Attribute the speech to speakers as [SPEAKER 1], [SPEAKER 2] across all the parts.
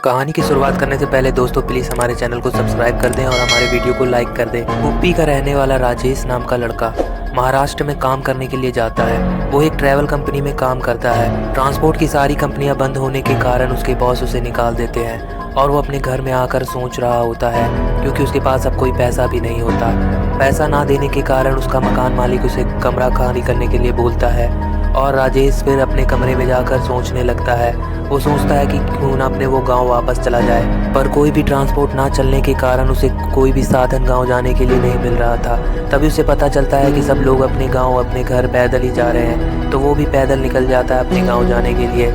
[SPEAKER 1] कहानी की शुरुआत करने से पहले दोस्तों प्लीज़ हमारे चैनल को सब्सक्राइब कर दें और हमारे वीडियो को लाइक कर दें। यूपी का रहने वाला राजेश नाम का लड़का महाराष्ट्र में काम करने के लिए जाता है। वो एक ट्रैवल कंपनी में काम करता है। ट्रांसपोर्ट की सारी कंपनियां बंद होने के कारण उसके बॉस उसे निकाल देते हैं और वो अपने घर में आकर सोच रहा होता है क्योंकि उसके पास अब कोई पैसा भी नहीं होता। पैसा ना देने के कारण उसका मकान मालिक उसे कमरा खाली करने के लिए बोलता है और राजेश फिर अपने कमरे में जाकर सोचने लगता है। वो सोचता है कि क्यों ना अपने वो गांव वापस चला जाए, पर कोई भी ट्रांसपोर्ट ना चलने के कारण उसे कोई भी साधन गांव जाने के लिए नहीं मिल रहा था। तभी उसे पता चलता है कि सब लोग अपने गांव अपने घर पैदल ही जा रहे हैं, तो वो भी पैदल निकल जाता है अपने गांव जाने के लिए।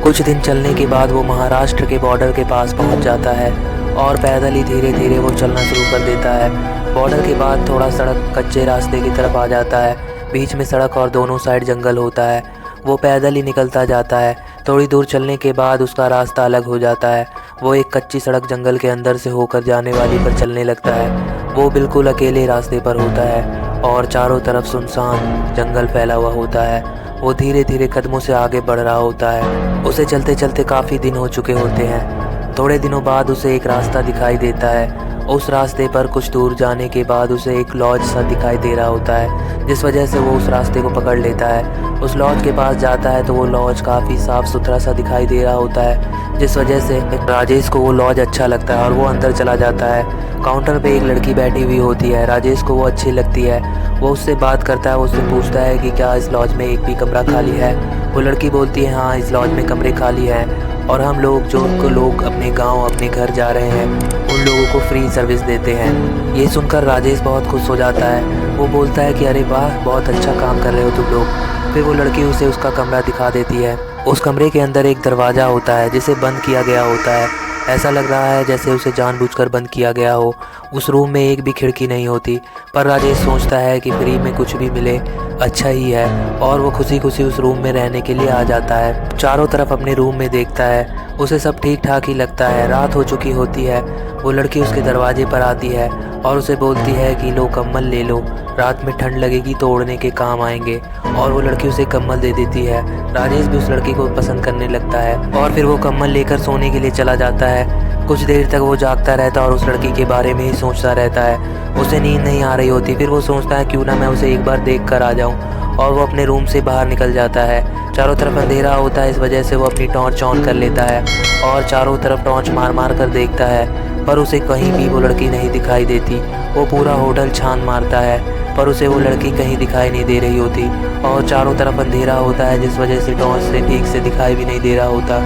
[SPEAKER 1] कुछ दिन चलने के बाद वो महाराष्ट्र के बॉर्डर के पास पहुँच जाता है और पैदल ही धीरे धीरे वो चलना शुरू कर देता है। बॉर्डर के बाद थोड़ा सड़क कच्चे रास्ते की तरफ आ जाता है। बीच में सड़क और दोनों साइड जंगल होता है। वो पैदल ही निकलता जाता है। थोड़ी दूर चलने के बाद उसका रास्ता अलग हो जाता है। वो एक कच्ची सड़क जंगल के अंदर से होकर जाने वाली पर चलने लगता है। वो बिल्कुल अकेले रास्ते पर होता है और चारों तरफ सुनसान जंगल फैला हुआ होता है। वो धीरे धीरे कदमों से आगे बढ़ रहा होता है। उसे चलते चलते काफ़ी दिन हो चुके होते हैं। थोड़े दिनों बाद उसे एक रास्ता दिखाई देता है। उस रास्ते पर कुछ दूर जाने के बाद उसे एक लॉज सा दिखाई दे रहा होता है, जिस वजह से वो उस रास्ते को पकड़ लेता है। उस लॉज के पास जाता है तो वो लॉज काफ़ी साफ़ सुथरा सा दिखाई दे रहा होता है, जिस वजह से राजेश को वो लॉज अच्छा लगता है और वो अंदर चला जाता है। काउंटर पे एक लड़की बैठी हुई होती है। राजेश को वो अच्छी लगती है। वो उससे बात करता है। वो उससे पूछता है कि क्या इस लॉज में एक भी कमरा खाली है। वो लड़की बोलती है हाँ, इस लॉज में कमरे खाली हैं और हम लोग जो लोग अपने गांव अपने घर जा रहे हैं उन लोगों को फ्री सर्विस देते हैं। ये सुनकर राजेश बहुत खुश हो जाता है। वो बोलता है कि अरे वाह, बहुत अच्छा काम कर रहे हो तुम लोग। फिर वो लड़की उसे उसका कमरा दिखा देती है। उस कमरे के अंदर एक दरवाज़ा होता है जिसे बंद किया गया होता है। ऐसा लग रहा है जैसे उसे जानबूझकर बंद किया गया हो। उस रूम में एक भी खिड़की नहीं होती, पर राजेश सोचता है कि फ्री में कुछ भी मिले अच्छा ही है और वो खुशी खुशी उस रूम में रहने के लिए आ जाता है। चारों तरफ अपने रूम में देखता है। उसे सब ठीक ठाक ही लगता है। रात हो चुकी होती है। वो लड़की उसके दरवाजे पर आती है और उसे बोलती है कि लो कम्बल ले लो, रात में ठंड लगेगी तो ओढ़ने के काम आएंगे। और वो लड़की उसे कम्बल दे देती है। राजेश भी उस लड़की को पसंद करने लगता है और फिर वो कम्बल लेकर सोने के लिए चला जाता है। कुछ देर तक वो जागता रहता है और उस लड़की के बारे में ही सोचता रहता है। उसे नींद नहीं आ रही होती। फिर वो सोचता है क्यों ना मैं उसे एक बार देख कर आ जाऊँ, और वो अपने रूम से बाहर निकल जाता है। चारों तरफ अंधेरा होता है, इस वजह से वो अपनी टॉर्च ऑन कर लेता है और चारों तरफ टॉर्च मार मार कर देखता है, पर उसे कहीं भी वो लड़की नहीं दिखाई देती। वो पूरा होटल छान मारता है पर उसे वो लड़की कहीं दिखाई नहीं दे रही होती और चारों तरफ अंधेरा होता है, जिस वजह से टॉर्च से ठीक से दिखाई भी नहीं दे रहा होता।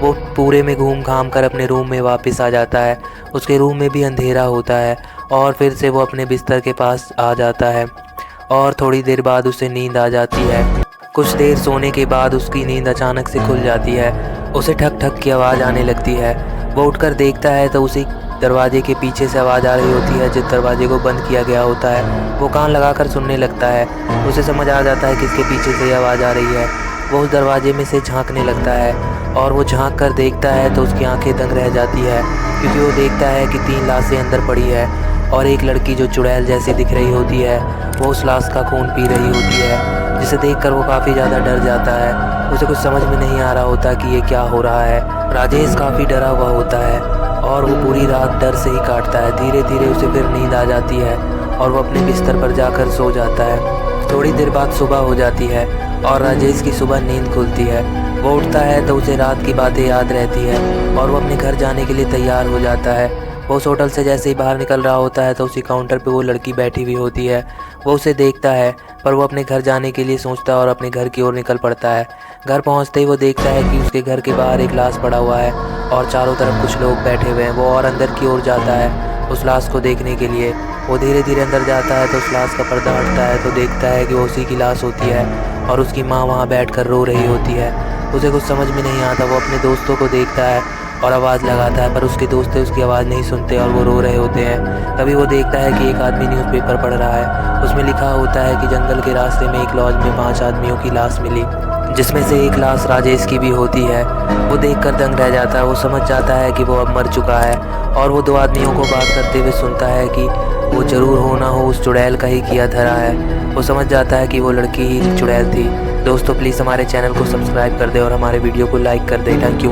[SPEAKER 1] वो पूरे में घूम घाम कर अपने रूम में वापस आ जाता है। उसके रूम में भी अंधेरा होता है और फिर से वो अपने बिस्तर के पास आ जाता है और थोड़ी देर बाद उसे नींद आ जाती है। कुछ देर सोने के बाद उसकी नींद अचानक से खुल जाती है। उसे ठक ठक की आवाज़ आने लगती है। वो उठकर देखता है तो उसी दरवाजे के पीछे से आवाज़ आ रही होती है, जिस दरवाजे को बंद किया गया होता है। वो कान लगाकर सुनने लगता है। उसे समझ आ जाता है कि इसके पीछे से आवाज़ आ रही है। वो उस दरवाजे में से झांकने लगता है और वो झांक कर देखता है तो उसकी आंखें दंग रह जाती है, क्योंकि वो देखता है कि 3 लाशें अंदर पड़ी है और एक लड़की जो चुड़ैल जैसी दिख रही होती है वो उस लाश का खून पी रही होती है, जिसे देखकर वो काफ़ी ज़्यादा डर जाता है। उसे कुछ समझ में नहीं आ रहा होता कि ये क्या हो रहा है। राजेश काफ़ी डरा हुआ होता है और वो पूरी रात डर से ही काटता है। धीरे धीरे उसे फिर नींद आ जाती है और वो अपने बिस्तर पर जाकर सो जाता है। थोड़ी देर बाद सुबह हो जाती है और राजेश की सुबह नींद खुलती है। वो उठता है तो उसे रात की बातें याद रहती है और वो अपने घर जाने के लिए तैयार हो जाता है। वो उस होटल से जैसे ही बाहर निकल रहा होता है तो उसी काउंटर पे वो लड़की बैठी हुई होती है। वो उसे देखता है पर वो अपने घर जाने के लिए सोचता है और अपने घर की ओर निकल पड़ता है। घर पहुंचते ही वो देखता है कि उसके घर के बाहर एक लाश पड़ा हुआ है और चारों तरफ कुछ लोग बैठे हुए हैं। वो और अंदर की ओर जाता है उस लाश को देखने के लिए। वो धीरे धीरे अंदर जाता है तो उस लाश का पर्दा हटता है तो देखता है कि वो उसी की लाश होती है और उसकी माँ वहाँ बैठकर रो रही होती है। उसे कुछ समझ में नहीं आता। वो अपने दोस्तों को देखता है और आवाज़ लगाता है, पर उसके दोस्त उसकी आवाज़ नहीं सुनते और वो रो रहे होते हैं। तभी वो देखता है कि एक आदमी न्यूज़पेपर पढ़ रहा है। उसमें लिखा होता है कि जंगल के रास्ते में एक लॉज में 5 आदमियों की लाश मिली, जिसमें से एक लाश राजेश की भी होती है। वो देखकर दंग रह जाता है। वो समझ जाता है कि वो अब मर चुका है और वो 2 आदमियों को बात करते हुए सुनता है कि वो ज़रूर हो ना हो उस चुड़ैल का ही किया धरा है। वो समझ जाता है कि वो लड़की ही चुड़ैल थी। दोस्तों प्लीज़ हमारे चैनल को सब्सक्राइब कर दें और हमारे वीडियो को लाइक कर दें। Thank you.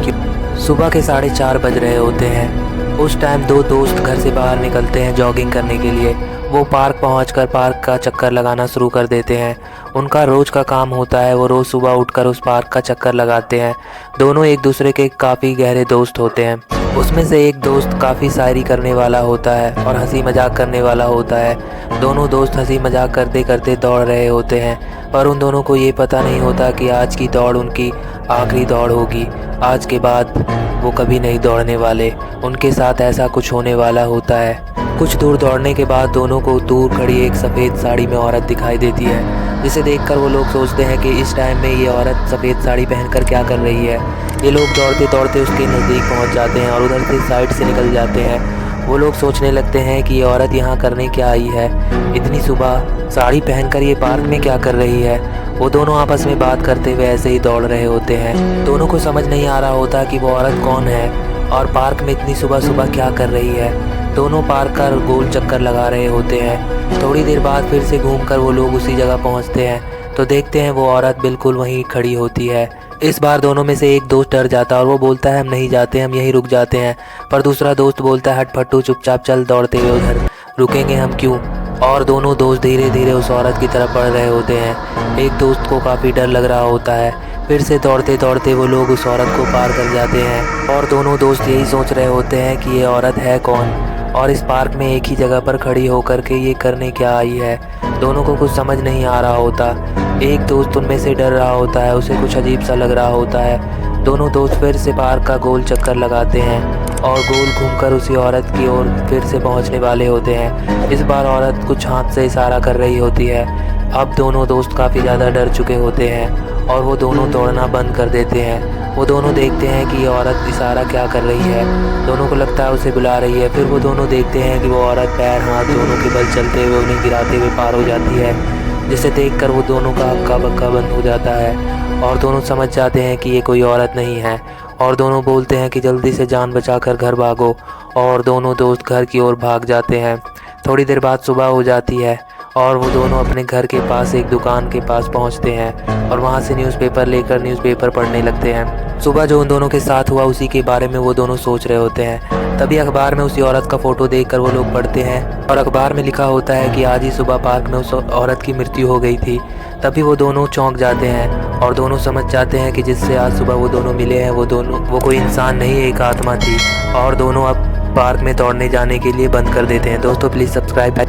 [SPEAKER 1] सुबह के 4:30 बज रहे होते हैं। उस टाइम दो दोस्त घर से बाहर निकलते हैं जॉगिंग करने के लिए। वो पार्क पहुंचकर पार्क का चक्कर लगाना शुरू कर देते हैं। उनका रोज़ का काम होता है, वो रोज़ सुबह उठकर उस पार्क का चक्कर लगाते हैं। दोनों एक दूसरे के काफ़ी गहरे दोस्त होते हैं। उसमें से एक दोस्त काफ़ी शायरी करने वाला होता है और हंसी मजाक करने वाला होता है। दोनों दोस्त हंसी मजाक करते करते दौड़ रहे होते हैं, पर उन दोनों को ये पता नहीं होता कि आज की दौड़ उनकी आखिरी दौड़ होगी। आज के बाद वो कभी नहीं दौड़ने वाले। उनके साथ ऐसा कुछ होने वाला होता है। कुछ दूर दौड़ने के बाद दोनों को दूर खड़ी एक सफ़ेद साड़ी में औरत दिखाई देती है, जिसे देखकर वो लोग सोचते हैं कि इस टाइम में ये औरत सफ़ेद साड़ी पहनकर क्या कर रही है। ये लोग दौड़ते दौड़ते उसके नज़दीक पहुंच जाते हैं और उधर से साइड से निकल जाते हैं। वो लोग सोचने लगते हैं कि ये औरत यहाँ करने क्या आई है, इतनी सुबह साड़ी पहनकर ये पार्क में क्या कर रही है। वो दोनों आपस में बात करते हुए ऐसे ही दौड़ रहे होते हैं। दोनों को समझ नहीं आ रहा होता कि वो औरत कौन है और पार्क में इतनी सुबह सुबह क्या कर रही है। दोनों पार्क का गोल चक्कर लगा रहे होते हैं। थोड़ी देर बाद फिर से घूमकर वो लोग उसी जगह पहुंचते हैं तो देखते हैं वो औरत बिल्कुल वहीं खड़ी होती है। इस बार दोनों में से एक दोस्त डर जाता है और वो बोलता है हम नहीं जाते, हम यहीं रुक जाते हैं। पर दूसरा दोस्त बोलता है हट फट्टू, चुपचाप चल, दौड़ते हुए उधर रुकेंगे हम क्यों। और दोनों दोस्त धीरे धीरे उस औरत की तरफ बढ़ रहे होते हैं। एक दोस्त को काफ़ी डर लग रहा होता है। फिर से दौड़ते दौड़ते वो लोग उस औरत को पार कर जाते हैं और दोनों दोस्त यही सोच रहे होते हैं कि ये औरत है कौन और इस पार्क में एक ही जगह पर खड़ी होकर के ये करने क्या आई है। दोनों को कुछ समझ नहीं आ रहा होता। एक दोस्त उनमें से डर रहा होता है, उसे कुछ अजीब सा लग रहा होता है। दोनों दोस्त फिर से पार्क का गोल चक्कर लगाते हैं और गोल घूमकर उसी औरत की ओर फिर से पहुंचने वाले होते हैं। इस बार औरत कुछ हाथ से इशारा कर रही होती है। अब दोनों दोस्त काफ़ी ज़्यादा डर चुके होते हैं और वो दोनों दौड़ना बंद कर देते हैं। वो दोनों देखते हैं कि ये औरत इशारा क्या कर रही है। दोनों को लगता है उसे बुला रही है। फिर वो दोनों देखते हैं कि वो औरत पैर हाथ दोनों के बल चलते हुए उन्हें गिराते हुए पार हो जाती है, जिसे देखकर वो दोनों का हक्का बक्का बंद हो जाता है और दोनों समझ जाते हैं कि ये कोई औरत नहीं है और दोनों बोलते हैं कि जल्दी से जान बचाकर घर भागो और दोनों दोस्त घर की ओर भाग जाते हैं। थोड़ी देर बाद सुबह हो जाती है और वो दोनों अपने घर के पास एक दुकान के पास पहुंचते हैं और वहां से न्यूज़पेपर लेकर न्यूज़पेपर पढ़ने लगते हैं। सुबह जो उन दोनों के साथ हुआ उसी के बारे में वो दोनों सोच रहे होते हैं। तभी अखबार में उसी औरत का फ़ोटो देखकर वो लोग पढ़ते हैं और अखबार में लिखा होता है कि आज ही सुबह पार्क में उस औरत की मृत्यु हो गई थी। तभी वो दोनों चौंक जाते हैं और दोनों समझ जाते हैं कि जिससे आज सुबह वो दोनों मिले हैं वो कोई इंसान नहीं, एक आत्मा थी। और दोनों अब पार्क में दौड़ने जाने के लिए बंद कर देते हैं। दोस्तों प्लीज़ सब्सक्राइब